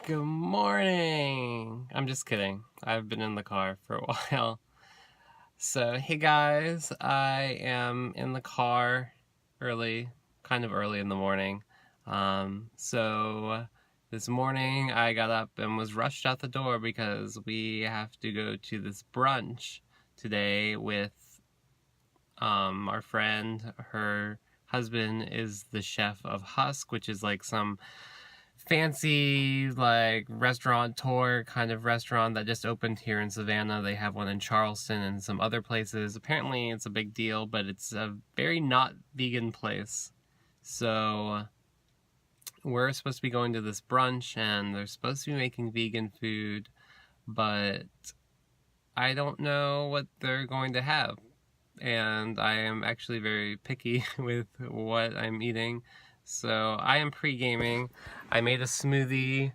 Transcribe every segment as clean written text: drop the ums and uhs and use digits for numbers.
Good morning. I'm just kidding. I've been in the car for a while. So, hey guys, I am in the car kind of early in the morning. So this morning I got up and was rushed out the door because we have to go to this brunch today with our friend. Her husband is the chef of Husk, which is like some fancy like restaurateur kind of restaurant that just opened here in Savannah. They have one in Charleston and some other places. Apparently it's a big deal, but it's a very not vegan place. So we're supposed to be going to this brunch and they're supposed to be making vegan food, but I don't know what they're going to have. And I am actually very picky with what I'm eating. So I am pre-gaming. I made a smoothie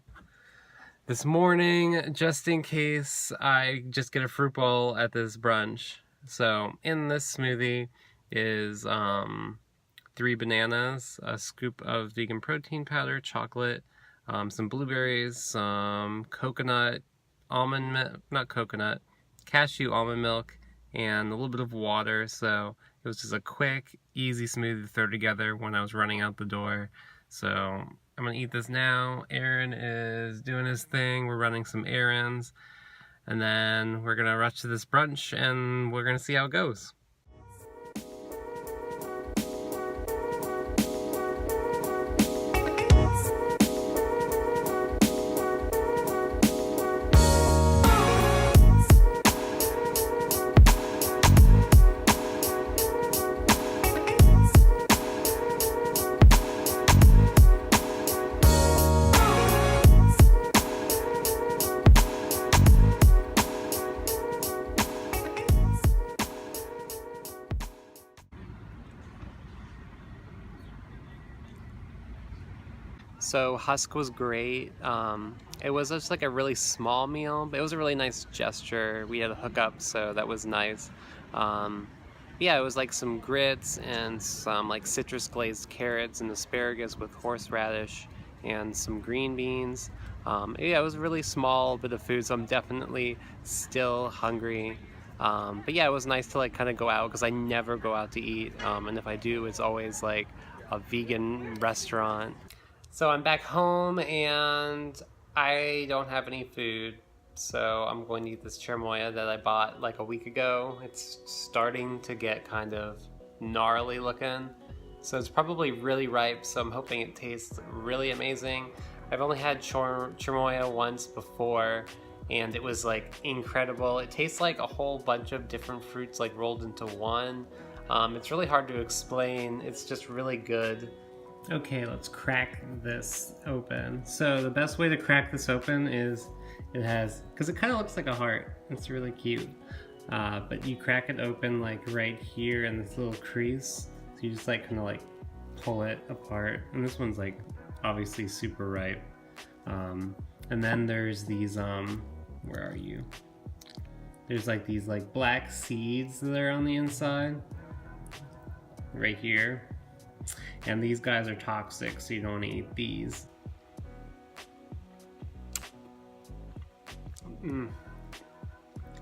this morning just in case I just get a fruit bowl at this brunch. So in this smoothie is 3 bananas, a scoop of vegan protein powder, chocolate, some blueberries, some coconut, cashew almond milk, and a little bit of water. So it was just a quick, easy smoothie to throw together when I was running out the door. So I'm gonna eat this now. Aaron is doing his thing. We're running some errands. And then we're gonna rush to this brunch and we're gonna see how it goes. So Husk was great. It was just like a really small meal, but it was a really nice gesture. We had a hookup, so that was nice. Yeah, it was like some grits and some like citrus glazed carrots and asparagus with horseradish and some green beans. Yeah, it was a really small bit of food, so I'm definitely still hungry. But yeah, it was nice to like kind of go out because I never go out to eat, and if I do, it's always like a vegan restaurant. So I'm back home and I don't have any food, so I'm going to eat this cherimoya that I bought like a week ago. It's starting to get kind of gnarly looking, so it's probably really ripe, so I'm hoping it tastes really amazing. I've only had cherimoya once before and it was like incredible. It tastes like a whole bunch of different fruits like rolled into one. It's really hard to explain. It's just really good. Okay, let's crack this open. So the best way to crack this open is because it kind of looks like a heart. It's really cute. But you crack it open like right here in this little crease. So you just like kind of like pull it apart. And this one's like obviously super ripe. And then there's these, where are you? There's like these like black seeds that are on the inside. Right here. And these guys are toxic, so you don't want to eat these.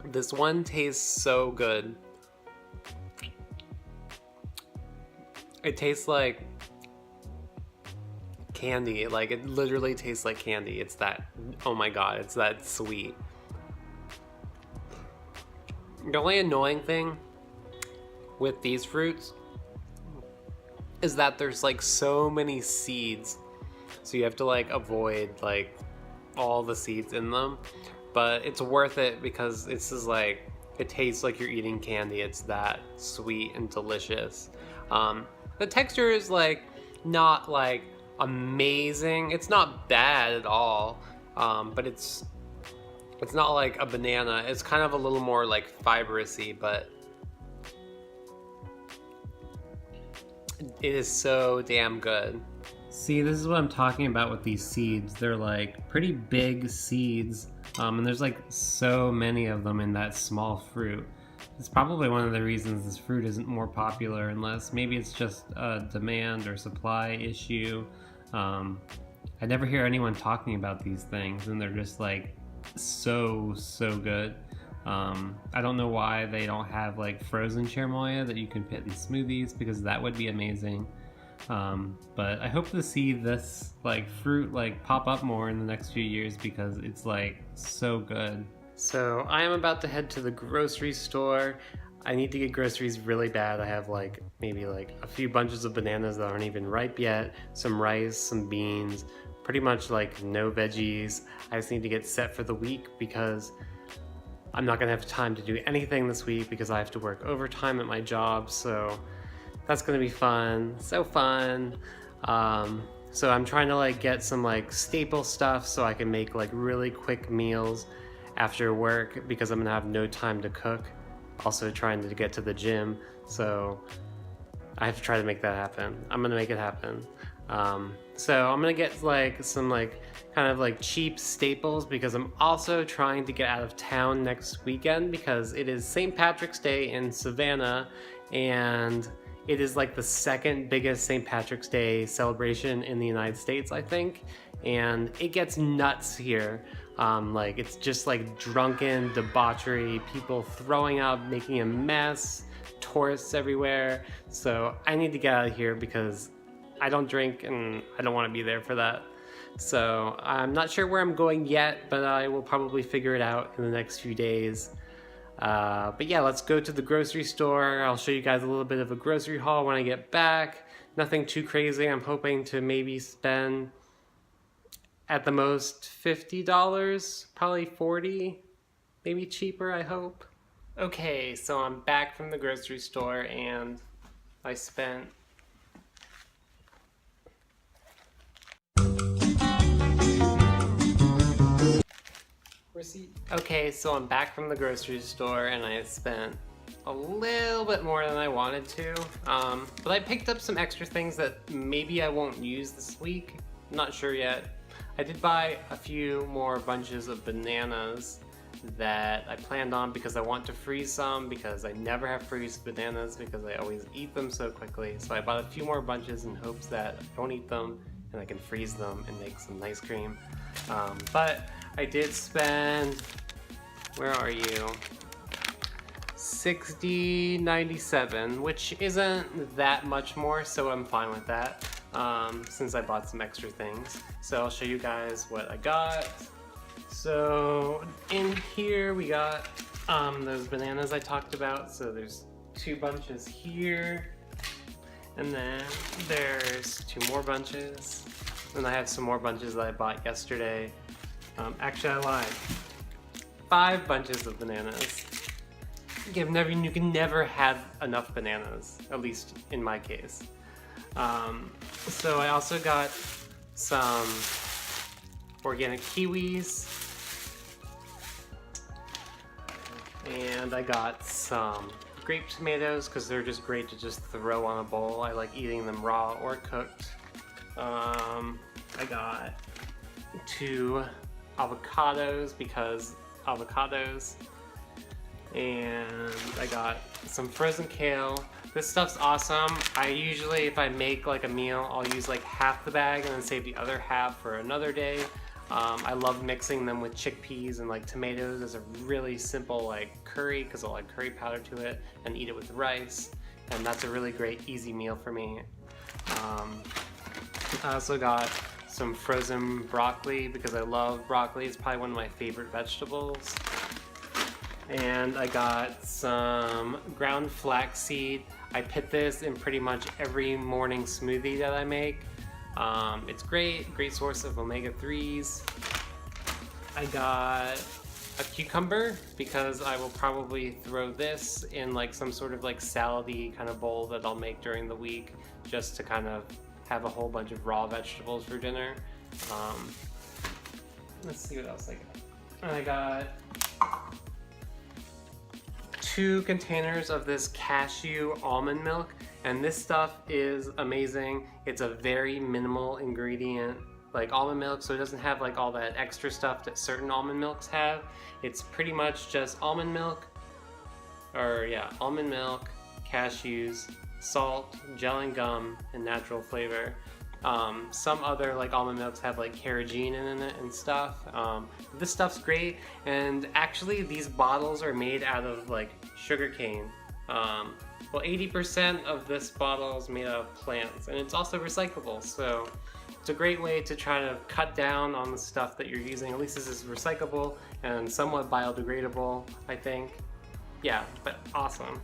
This one tastes so good. It tastes like candy. Like, it literally tastes like candy. It's that, oh my god, it's that sweet. The only annoying thing with these fruits is that there's like so many seeds, so you have to like avoid like all the seeds in them, but it's worth it because this is like, it tastes like you're eating candy. It's that sweet and delicious. The texture is like not like amazing. It's not bad at all, but it's not like a banana. It's kind of a little more like fibrousy, but it is so damn good. See, this is what I'm talking about with these seeds. They're like pretty big seeds, and there's like so many of them in that small fruit. It's probably one of the reasons this fruit isn't more popular, unless maybe it's just a demand or supply issue. I never hear anyone talking about these things, and they're just like so good. I don't know why they don't have like frozen cherimoya that you can put in smoothies, because that would be amazing. But I hope to see this like fruit like pop up more in the next few years, because it's like so good. So I am about to head to the grocery store. I need to get groceries really bad. I have like maybe like a few bunches of bananas that aren't even ripe yet, some rice, some beans, pretty much like no veggies. I just need to get set for the week, because I'm not gonna have time to do anything this week because I have to work overtime at my job. So that's gonna be fun, so fun. So I'm trying to like get some like staple stuff so I can make like really quick meals after work, because I'm gonna have no time to cook. Also trying to get to the gym, so I have to try to make that happen. I'm gonna make it happen. So I'm gonna get like some like kind of like cheap staples, because I'm also trying to get out of town next weekend, because it is St. Patrick's Day in Savannah, and it is like the second biggest St. Patrick's Day celebration in the United States, I think, and it gets nuts here. Like it's just like drunken debauchery, people throwing up, making a mess, tourists everywhere. So I need to get out of here, because I don't drink and I don't want to be there for that. So I'm not sure where I'm going yet, but I will probably figure it out in the next few days. But yeah, let's go to the grocery store. I'll show you guys a little bit of a grocery haul when I get back. Nothing too crazy. I'm hoping to maybe spend at the most $50, probably $40, maybe cheaper, I hope. Okay, so I'm back from the grocery store, and I spent Okay, so I'm back from the grocery store, and I spent a little bit more than I wanted to, but I picked up some extra things that maybe I won't use this week. I'm not sure yet. I did buy a few more bunches of bananas that I planned on, because I want to freeze some, because I never have freeze bananas because I always eat them so quickly. So I bought a few more bunches in hopes that I don't eat them and I can freeze them and make some ice cream. But I did spend, where are you? $60.97, which isn't that much more, so I'm fine with that. Since I bought some extra things. So I'll show you guys what I got. So in here we got those bananas I talked about. So there's 2 bunches here, and then there's 2 more bunches. And I have some more bunches that I bought yesterday. Actually, I lied. 5 bunches of bananas. You can never have enough bananas, at least in my case. So I also got some organic kiwis, and I got some grape tomatoes, because they're just great to just throw on a bowl. I like eating them raw or cooked. I got 2 avocados, because avocados, and I got some frozen kale. This stuff's awesome. I usually, if I make like a meal, I'll use like half the bag and then save the other half for another day. I love mixing them with chickpeas and like tomatoes as a really simple like curry, because I'll add curry powder to it and eat it with rice. And that's a really great, easy meal for me. I also got some frozen broccoli, because I love broccoli. It's probably one of my favorite vegetables. And I got some ground flaxseed. I put this in pretty much every morning smoothie that I make. It's great source of omega-3s. I got a cucumber, because I will probably throw this in like some sort of like salad-y kind of bowl that I'll make during the week, just to kind of have a whole bunch of raw vegetables for dinner. Let's see what else I got. I got 2 containers of this cashew almond milk, and this stuff is amazing. It's a very minimal ingredient, like almond milk, so it doesn't have like all that extra stuff that certain almond milks have. It's pretty much just almond milk, cashews, salt, gel and gum, and natural flavor. Some other like almond milks have like carrageenan in it and stuff. This stuff's great, and actually these bottles are made out of like sugar cane. Well, 80% of this bottle is made out of plants, and it's also recyclable, so it's a great way to try to cut down on the stuff that you're using. At least this is recyclable and somewhat biodegradable, I think. Yeah, but awesome.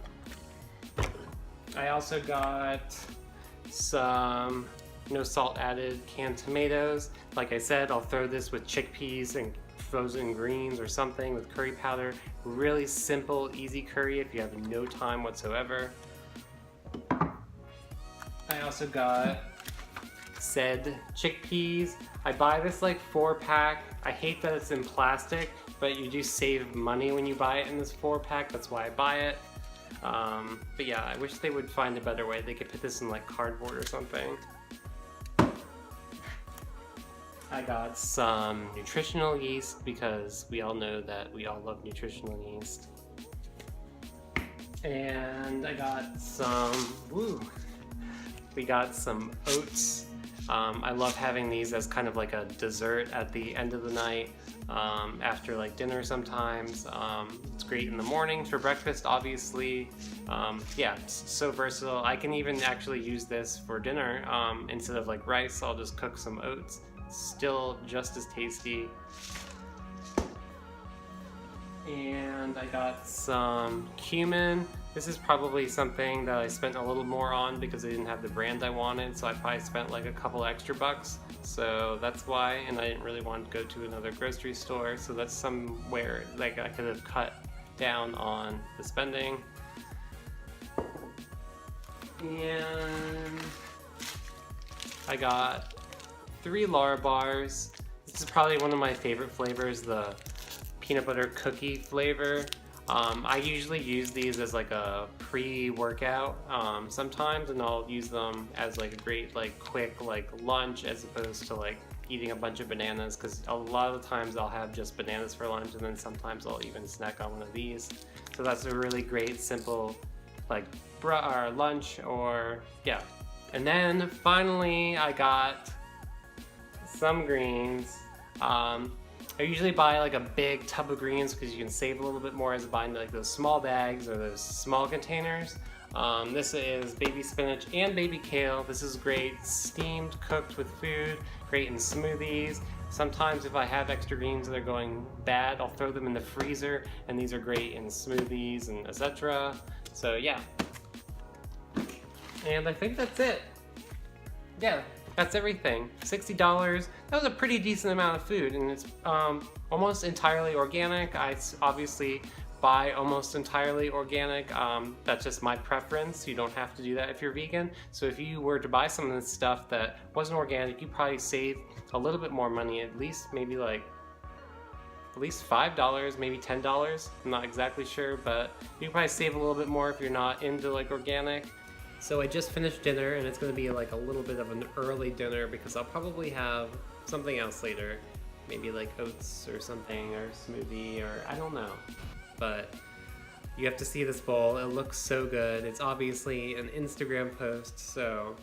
I also got some no salt added canned tomatoes. Like I said, I'll throw this with chickpeas and frozen greens or something with curry powder. Really simple, easy curry if you have no time whatsoever. I also got said chickpeas. I buy this like 4-pack. I hate that it's in plastic, but you do save money when you buy it in this 4-pack. That's why I buy it. But yeah, I wish they would find a better way. They could put this in like cardboard or something. I got some nutritional yeast because we all know that we all love nutritional yeast. And I got some, we got some oats. I love having these as kind of like a dessert at the end of the night, after like dinner sometimes. It's great in the morning for breakfast, obviously. Yeah, it's so versatile. I can even actually use this for dinner. Instead of like rice, I'll just cook some oats. Still just as tasty. And I got some cumin. This is probably something that I spent a little more on because I didn't have the brand I wanted, so I probably spent like a couple extra bucks. So that's why, and I didn't really want to go to another grocery store, so that's somewhere like I could have cut down on the spending. And I got 3 Larabars. This is probably one of my favorite flavors, the peanut butter cookie flavor. I usually use these as like a pre-workout sometimes, and I'll use them as like a great like quick like lunch as opposed to like eating a bunch of bananas, because a lot of the times I'll have just bananas for lunch, and then sometimes I'll even snack on one of these. So that's a really great simple like lunch, or yeah. And then finally I got some greens. I usually buy like a big tub of greens because you can save a little bit more as buying like those small bags or those small containers. This is baby spinach and baby kale. This is great steamed, cooked with food, great in smoothies. Sometimes if I have extra greens that are going bad, I'll throw them in the freezer, and these are great in smoothies and etc. So yeah. And I think that's it. Yeah. That's everything. $60. That was a pretty decent amount of food, and it's almost entirely organic. I obviously buy almost entirely organic. That's just my preference. You don't have to do that if you're vegan. So if you were to buy some of this stuff that wasn't organic, you'd probably save a little bit more money, at least maybe like at least $5, maybe $10. I'm not exactly sure, but you can probably save a little bit more if you're not into like organic. So I just finished dinner, and it's going to be like a little bit of an early dinner because I'll probably have something else later. Maybe like oats or something, or smoothie, or I don't know. But you have to see this bowl. It looks so good. It's obviously an Instagram post, so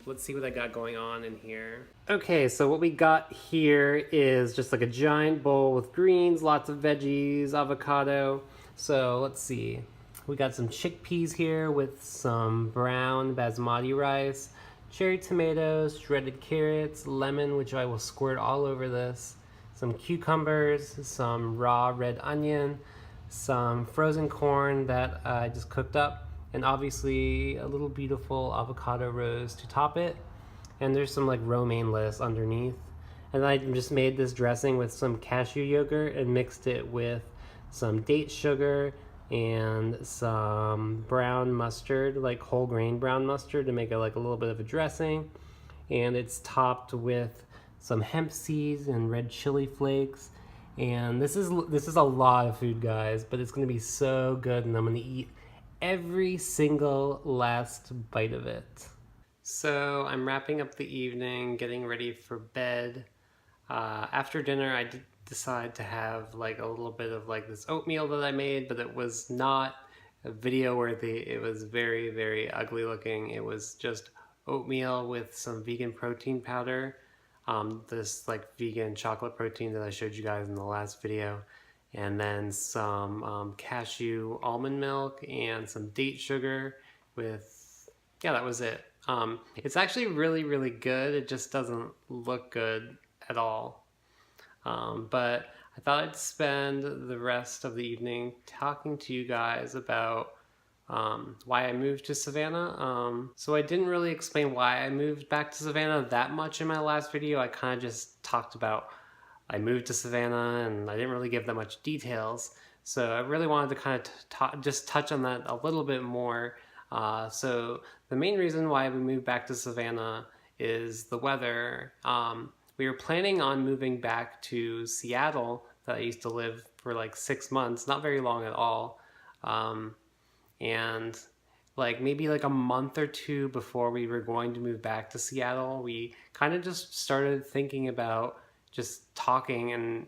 let's see what I got going on in here. Okay, so what we got here is just like a giant bowl with greens, lots of veggies, avocado. So let's see. We got some chickpeas here with some brown basmati rice, cherry tomatoes, shredded carrots, lemon, which I will squirt all over this, some cucumbers, some raw red onion, some frozen corn that I just cooked up, and obviously a little beautiful avocado rose to top it. And there's some like romaine lettuce underneath. And I just made this dressing with some cashew yogurt and mixed it with some date sugar and some brown mustard, like whole grain brown mustard, to make it like a little bit of a dressing. And it's topped with some hemp seeds and red chili flakes. And this is a lot of food, guys, but it's gonna be so good, and I'm gonna eat every single last bite of it. So I'm wrapping up the evening, getting ready for bed. After dinner, I did decide to have like a little bit of like this oatmeal that I made, but it was not video worthy. It was very, very ugly looking. It was just oatmeal with some vegan protein powder. This like vegan chocolate protein that I showed you guys in the last video. And then some cashew almond milk and some date sugar with, yeah, that was it. It's actually really, really good. It just doesn't look good at all. But I thought I'd spend the rest of the evening talking to you guys about why I moved to Savannah. So I didn't really explain why I moved back to Savannah that much in my last video. I kind of just talked about I moved to Savannah and I didn't really give that much details. So I really wanted to kind of just touch on that a little bit more. So the main reason why we moved back to Savannah is the weather. We were planning on moving back to Seattle that I used to live for like 6 months, not very long at all. And like maybe like a month or two before we were going to move back to Seattle, we kind of just started thinking about just talking and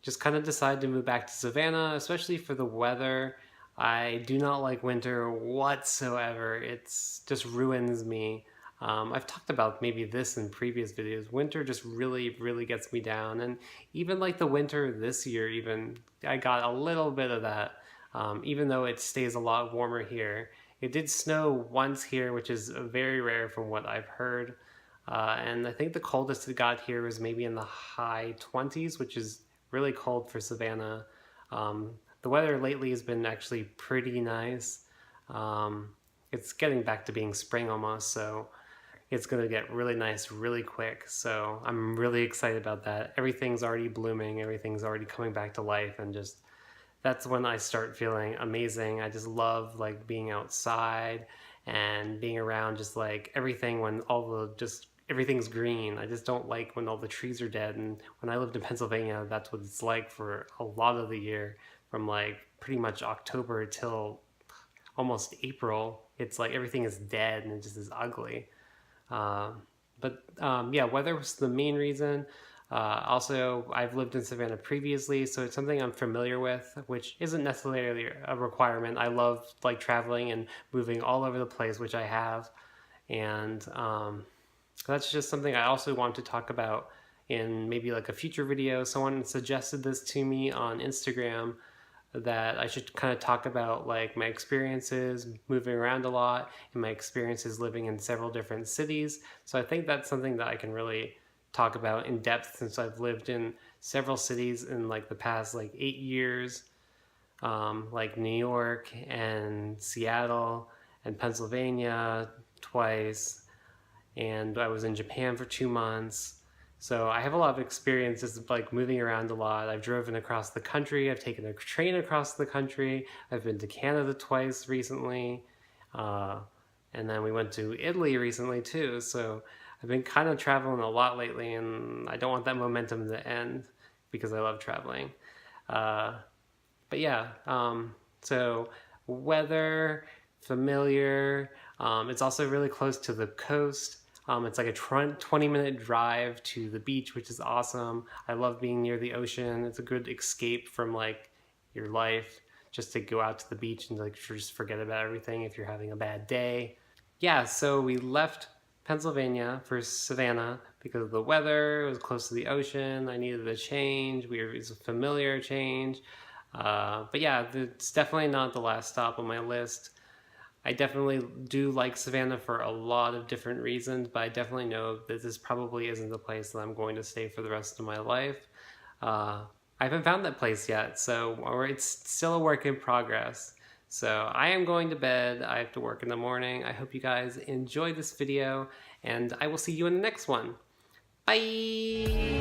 just kind of decided to move back to Savannah, especially for the weather. I do not like winter whatsoever. It's just ruins me. I've talked about maybe this in previous videos. Winter just really, really gets me down. And even like the winter this year, even I got a little bit of that. Even though it stays a lot warmer here. It did snow once here, which is very rare from what I've heard. And I think the coldest it got here was maybe in the high 20s, which is really cold for Savannah. The weather lately has been actually pretty nice. It's getting back to being spring almost, so it's going to get really nice really quick. So I'm really excited about that. Everything's already blooming, everything's already coming back to life, and just that's when I start feeling amazing. I just love like being outside and being around just like everything when everything's green. I just don't like when all the trees are dead. And when I lived in Pennsylvania, that's what it's like for a lot of the year, from like pretty much October till almost April. It's like everything is dead and it just is ugly. Yeah, weather was the main reason. Also, I've lived in Savannah previously, so it's something I'm familiar with, which isn't necessarily a requirement. I love like traveling and moving all over the place, which I have. And that's just something I also want to talk about in maybe like a future video. Someone suggested this to me on Instagram, that I should kind of talk about like my experiences moving around a lot and my experiences living in several different cities. So I think that's something that I can really talk about in depth, since I've lived in several cities in like the past like 8 years, like New York and Seattle and Pennsylvania twice, and I was in Japan for 2 months. So I have a lot of experiences like moving around a lot. I've driven across the country, I've taken a train across the country, I've been to Canada twice recently, and then we went to Italy recently too. So I've been kind of traveling a lot lately, and I don't want that momentum to end because I love traveling. But yeah, so weather, familiar. It's also really close to the coast. It's like a 20-minute drive to the beach, which is awesome. I love being near the ocean. It's a good escape from like your life, just to go out to the beach and like just forget about everything if you're having a bad day. Yeah, so we left Pennsylvania for Savannah because of the weather. It was close to the ocean. I needed a change. It was a familiar change. But yeah, it's definitely not the last stop on my list. I definitely do like Savannah for a lot of different reasons, but I definitely know that this probably isn't the place that I'm going to stay for the rest of my life. I haven't found that place yet, so it's still a work in progress. So I am going to bed. I have to work in the morning. I hope you guys enjoyed this video, and I will see you in the next one. Bye!